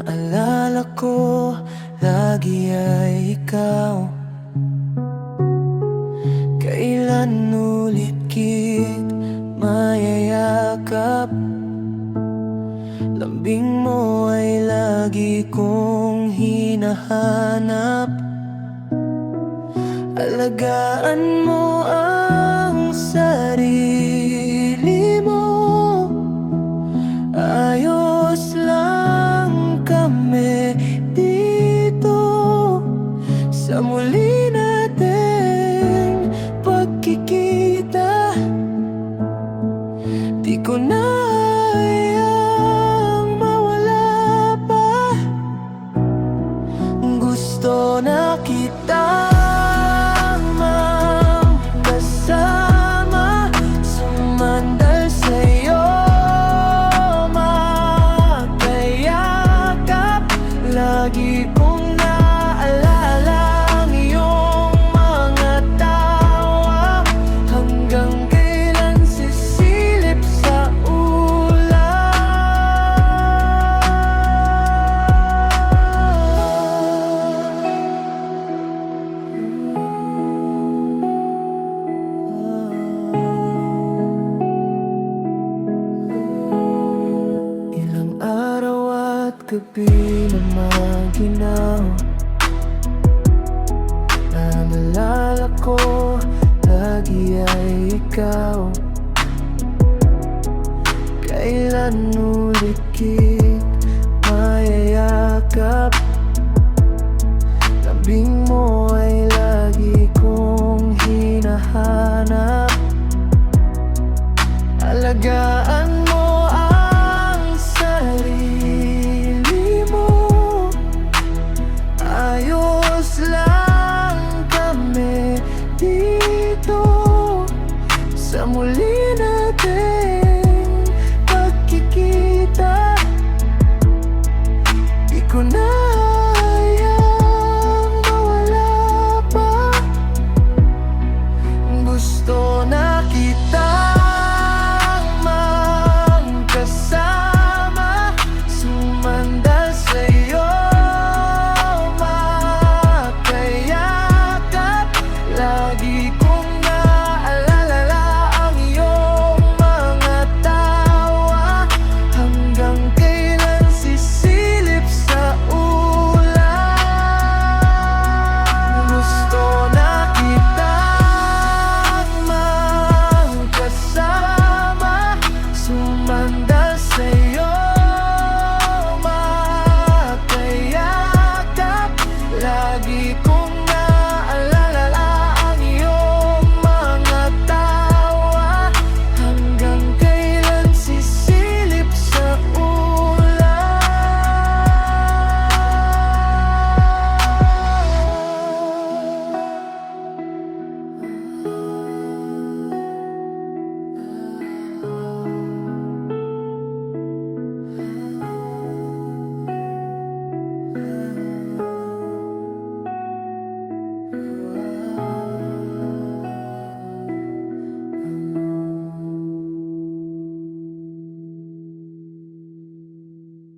Naalala ko, lagi ay ikaw. Kailan ulit kit mayayakap? Lambing mo ay lagi kong hinahanap. Alagaan mo ang sarili mo. Ayos lang kami dito sa muli nating pagkikita. Di ko na hayang mawala pa. Gusto na kita kasama, sumandal sa'yo, makayakap. Lagi kong naalala ang iyong mga tawa, hanggang kailan sisilip sa gabi na maginaw. Naalala ko, lagi ay ikaw. Kailan ulit kita